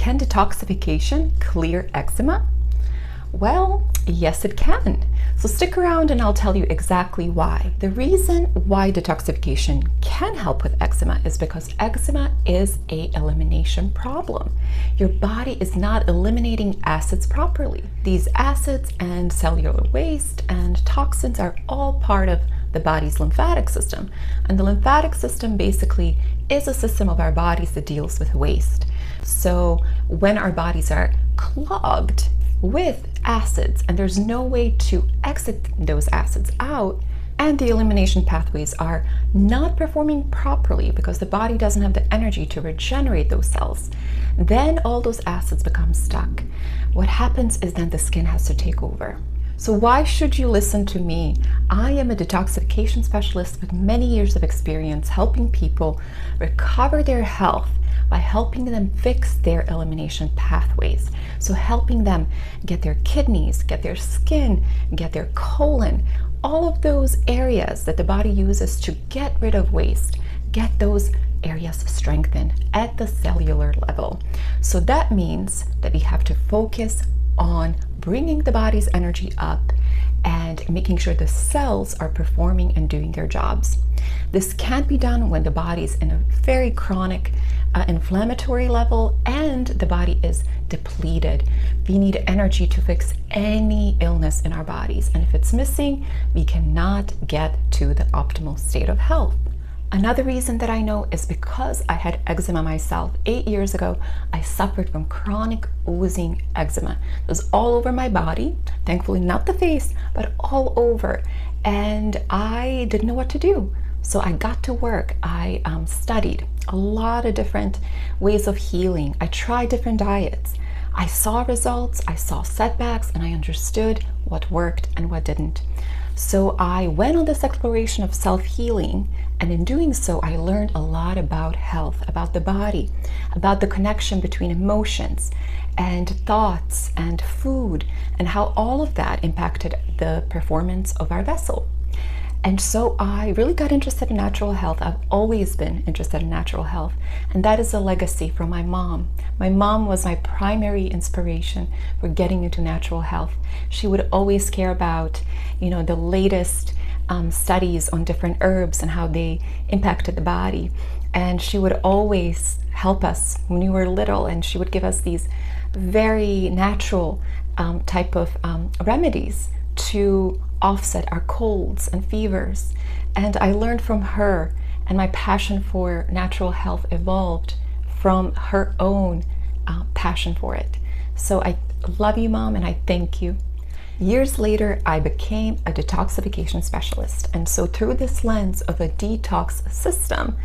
Can detoxification clear eczema? Well, yes it can. So stick around and I'll tell you exactly why. The reason why detoxification can help with eczema is because eczema is an elimination problem. Your body is not eliminating acids properly. These acids and cellular waste and toxins are all part of the body's lymphatic system. And the lymphatic system basically is a system of our bodies that deals with waste. So when our bodies are clogged with acids and there's no way to exit those acids out, and the elimination pathways are not performing properly because the body doesn't have the energy to regenerate those cells, then all those acids become stuck. What happens is then the skin has to take over. So why should you listen to me? I am a detoxification specialist with many years of experience helping people recover their health by helping them fix their elimination pathways. So helping them get their kidneys, get their skin, get their colon, all of those areas that the body uses to get rid of waste, get those areas strengthened at the cellular level. So that means that we have to focus on bringing the body's energy up and making sure the cells are performing and doing their jobs. This can't be done when the body is in a very chronic inflammatory level and the body is depleted. We need energy to fix any illness in our bodies, and if it's missing, we cannot get to the optimal state of health. Another reason that I know is because I had eczema myself. 8 years ago, I suffered from chronic oozing eczema. It was all over my body, thankfully not the face, but all over. And I didn't know what to do. So I got to work. I studied a lot of different ways of healing. I tried different diets. I saw results, I saw setbacks, and I understood what worked and what didn't. So I went on this exploration of self-healing, and in doing so, I learned a lot about health, about the body, about the connection between emotions and thoughts and food, and how all of that impacted the performance of our vessel. And so I really got interested in natural health. I've always been interested in natural health, and that is a legacy from my mom. My mom was my primary inspiration for getting into natural health. She would always care about, the latest studies on different herbs and how they impacted the body. And she would always help us when we were little, and she would give us these very natural type of remedies to offset our colds and fevers. And I learned from her, and my passion for natural health evolved from her own passion for it. So I love you, Mom, and I thank you. Years later, I became a detoxification specialist. And so through this lens of a detox system,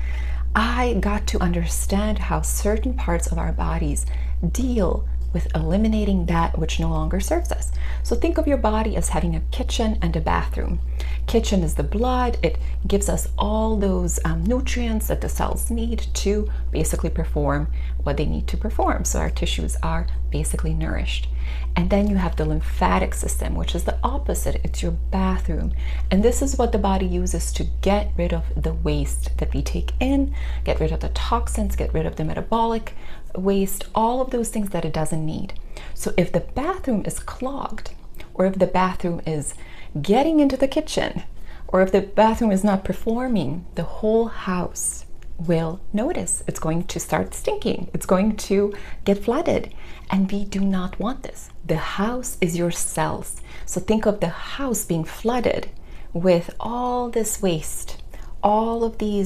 I got to understand how certain parts of our bodies deal with eliminating that which no longer serves us. So think of your body as having a kitchen and a bathroom. Kitchen is the blood. It gives us all those nutrients that the cells need to basically perform what they need to perform. So our tissues are basically nourished. And then you have the lymphatic system, which is the opposite. It's your bathroom. And this is what the body uses to get rid of the waste that we take in, get rid of the toxins, get rid of the metabolic waste, all of those things that it doesn't need. So if the bathroom is clogged, or if the bathroom is getting into the kitchen, or if the bathroom is not performing, the whole house will notice. It's going to start stinking. It's going to get flooded. And we do not want this. The house is your cells. So think of the house being flooded with all this waste, all of the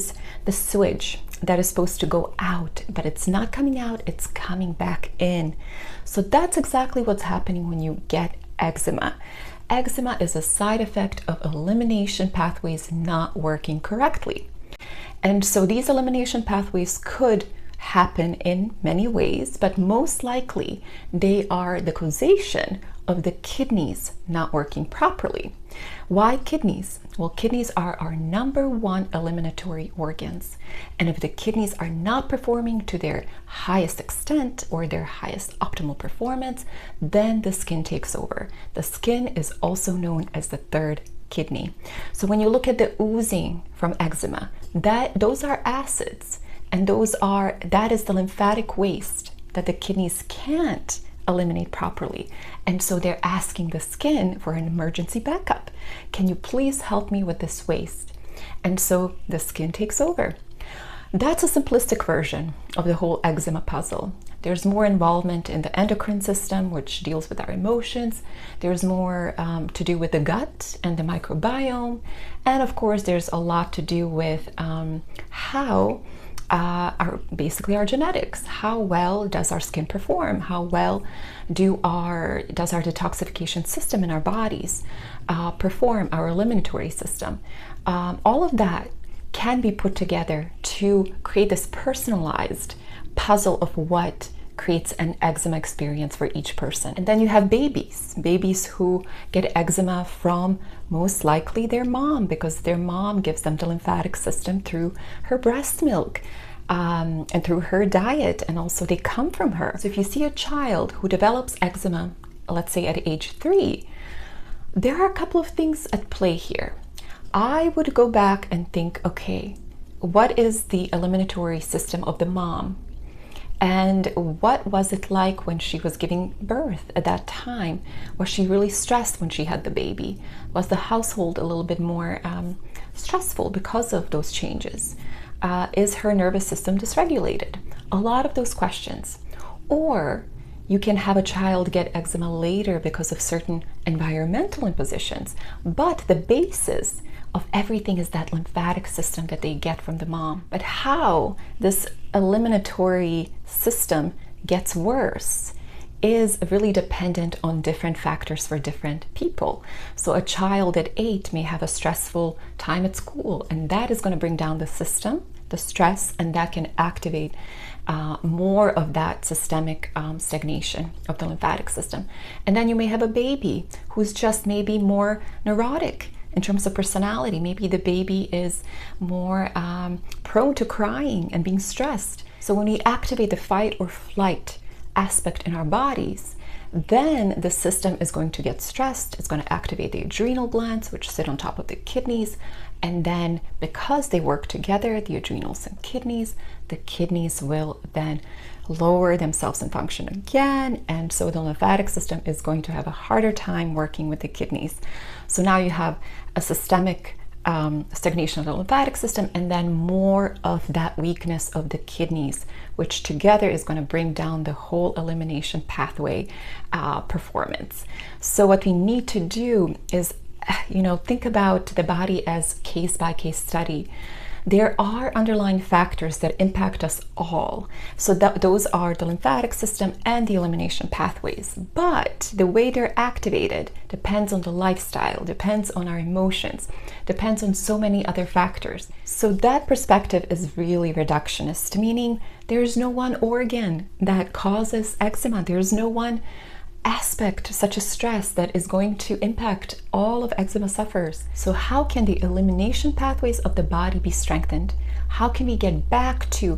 sewage that is supposed to go out, but it's not coming out, it's coming back in. So that's exactly what's happening when you get eczema. Eczema is a side effect of elimination pathways not working correctly. And so these elimination pathways could happen in many ways, but most likely they are the causation of the kidneys not working properly. Why kidneys? Well, kidneys are our #1 eliminatory organs. And if the kidneys are not performing to their highest extent or their highest optimal performance, then the skin takes over. The skin is also known as the third kidney. So when you look at the oozing from eczema, those are acids, and that is the lymphatic waste that the kidneys can't eliminate properly. And so they're asking the skin for an emergency backup. Can you please help me with this waste? And so the skin takes over. That's a simplistic version of the whole eczema puzzle. There's more involvement in the endocrine system, which deals with our emotions. There's more to do with the gut and the microbiome. And of course, there's a lot to do with how basically our genetics. How well does our skin perform? How well does our detoxification system in our bodies perform, our eliminatory system? All of that can be put together to create this personalized puzzle of what creates an eczema experience for each person. And then you have babies who get eczema from most likely their mom, because their mom gives them the lymphatic system through her breast milk and through her diet, and also they come from her. So if you see a child who develops eczema, let's say at age 3, there are a couple of things at play here. I would go back and think, okay, what is the eliminatory system of the mom? And what was it like when she was giving birth at that time? Was she really stressed when she had the baby? Was the household a little bit more stressful because of those changes? Is her nervous system dysregulated? A lot of those questions. Or you can have a child get eczema later because of certain environmental impositions, but the basis of everything is that lymphatic system that they get from the mom. But how this eliminatory system gets worse is really dependent on different factors for different people. So a child at 8 may have a stressful time at school, and that is going to bring down the system, the stress, and that can activate more of that systemic stagnation of the lymphatic system. And then you may have a baby who's just maybe more neurotic in terms of personality. Maybe the baby is more prone to crying and being stressed. So when we activate the fight or flight aspect in our bodies, then the system is going to get stressed. It's going to activate the adrenal glands, which sit on top of the kidneys. And then because they work together, the adrenals and kidneys, the kidneys will then lower themselves in function again. And so the lymphatic system is going to have a harder time working with the kidneys. So now you have a systemic stagnation of the lymphatic system, and then more of that weakness of the kidneys, which together is going to bring down the whole elimination pathway performance. So what we need to do is, think about the body as case by case study. There are underlying factors that impact us all. So those are the lymphatic system and the elimination pathways. But the way they're activated depends on the lifestyle, depends on our emotions, depends on so many other factors. So that perspective is really reductionist, meaning there's no one organ that causes eczema. There's no one aspect, such as stress, that is going to impact all of eczema sufferers. So how can the elimination pathways of the body be strengthened? How can we get back to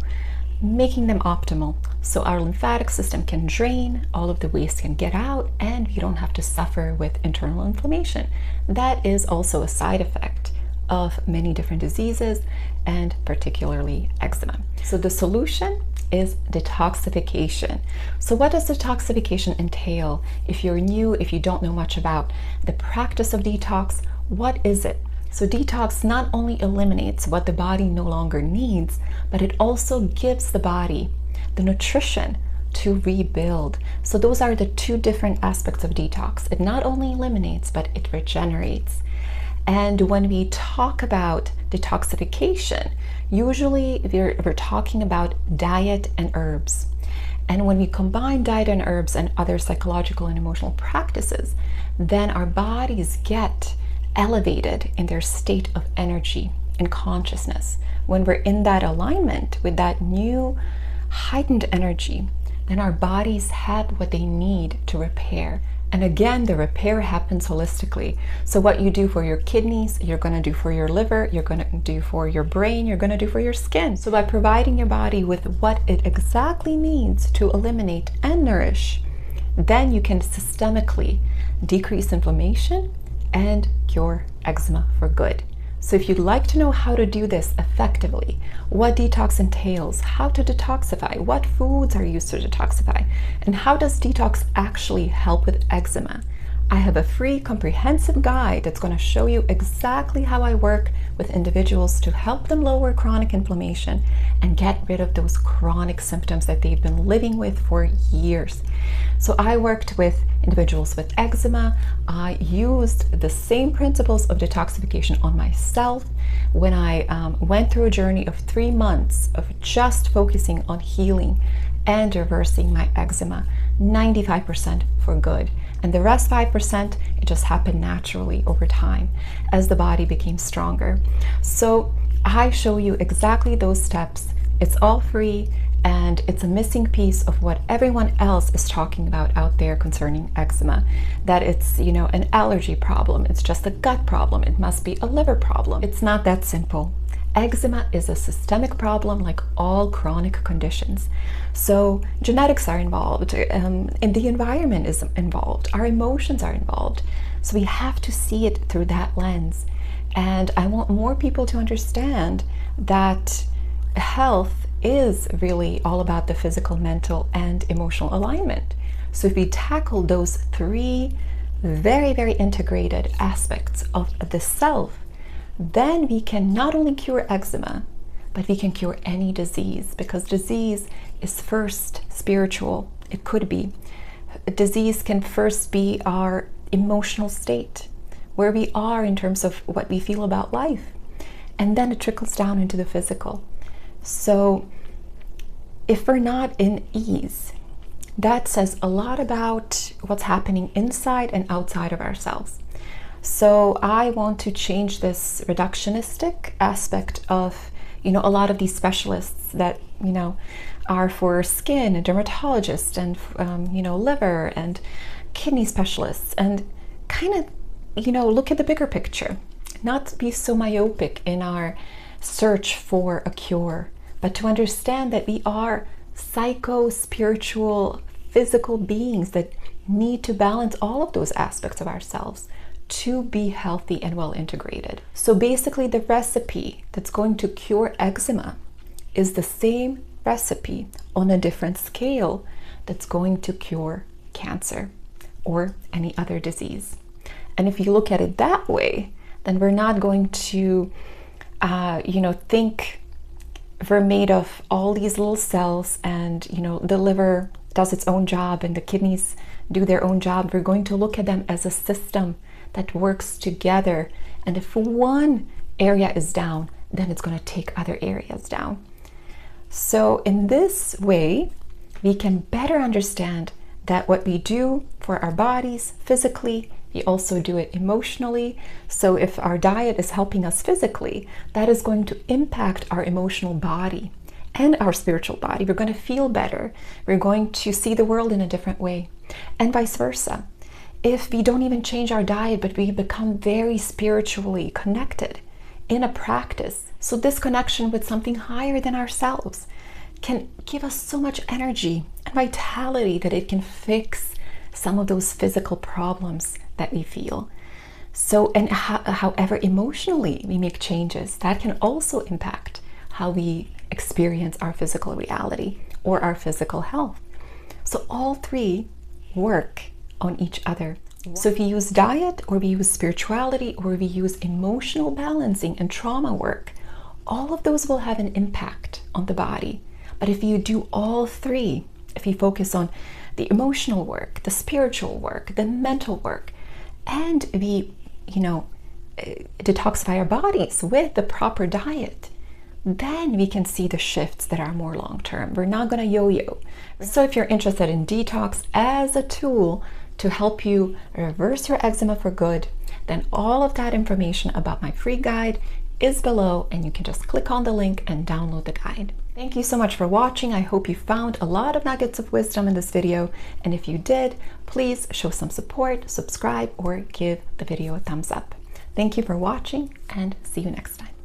making them optimal so our lymphatic system can drain, all of the waste can get out, and we don't have to suffer with internal inflammation? That is also a side effect of many different diseases, and particularly eczema. So the solution is detoxification. So what does detoxification entail? If you're new, if you don't know much about the practice of detox, what is it? So detox not only eliminates what the body no longer needs, but it also gives the body the nutrition to rebuild. So those are the two different aspects of detox. It not only eliminates, but it regenerates. And when we talk about detoxification, usually we're talking about diet and herbs. And when we combine diet and herbs and other psychological and emotional practices, then our bodies get elevated in their state of energy and consciousness. When we're in that alignment with that new heightened energy, then our bodies have what they need to repair. And again, the repair happens holistically. So what you do for your kidneys, you're going to do for your liver, you're going to do for your brain, you're going to do for your skin. So by providing your body with what it exactly needs to eliminate and nourish, then you can systemically decrease inflammation and cure eczema for good. So if you'd like to know how to do this effectively, what detox entails, how to detoxify, what foods are used to detoxify, and how does detox actually help with eczema, I have a free comprehensive guide that's going to show you exactly how I work with individuals to help them lower chronic inflammation and get rid of those chronic symptoms that they've been living with for years. So I worked with individuals with eczema. I used the same principles of detoxification on myself when I went through a journey of 3 months of just focusing on healing and reversing my eczema, 95% for good. And the rest 5%, it just happened naturally over time as the body became stronger. So I show you exactly those steps. It's all free, and it's a missing piece of what everyone else is talking about out there concerning eczema, that it's, you know, an allergy problem, it's just a gut problem, it must be a liver problem. It's not that simple. Eczema is a systemic problem like all chronic conditions. So genetics are involved, and the environment is involved, our emotions are involved. So we have to see it through that lens. And I want more people to understand that health is really all about the physical, mental, and emotional alignment. So if we tackle those 3 very, very integrated aspects of the self, then we can not only cure eczema, but we can cure any disease, because disease is first spiritual. It could be. Disease can first be our emotional state, where we are in terms of what we feel about life, and then it trickles down into the physical. So if we're not in ease, that says a lot about what's happening inside and outside of ourselves. So I want to change this reductionistic aspect of, you know, a lot of these specialists that, you know, are for skin and dermatologists and, you know, liver and kidney specialists, and kind of, you know, look at the bigger picture, not be so myopic in our search for a cure, but to understand that we are psycho-spiritual, physical beings that need to balance all of those aspects of ourselves to be healthy and well integrated. So basically the recipe that's going to cure eczema is the same recipe on a different scale that's going to cure cancer or any other disease. And if you look at it that way, then we're not going to, you know, think we're made of all these little cells and, you know, the liver does its own job and the kidneys do their own job. We're going to look at them as a system that works together. And if one area is down, then it's going to take other areas down. So in this way, we can better understand that what we do for our bodies physically, we also do it emotionally. So if our diet is helping us physically, that is going to impact our emotional body and our spiritual body. We're going to feel better. We're going to see the world in a different way, and vice versa. If we don't even change our diet, but we become very spiritually connected in a practice, so this connection with something higher than ourselves can give us so much energy and vitality that it can fix some of those physical problems that we feel. So, and however emotionally we make changes, that can also impact how we experience our physical reality or our physical health. So all 3 work on each other. So if we use diet, or we use spirituality, or we use emotional balancing and trauma work, all of those will have an impact on the body. But if you do all 3, if you focus on the emotional work, the spiritual work, the mental work, and we, you know, detoxify our bodies with the proper diet, then we can see the shifts that are more long-term. We're not going to yo-yo. So if you're interested in detox as a tool to help you reverse your eczema for good, then all of that information about my free guide is below, and you can just click on the link and download the guide. Thank you so much for watching. I hope you found a lot of nuggets of wisdom in this video, and if you did, please show some support, subscribe, or give the video a thumbs up. Thank you for watching, and see you next time.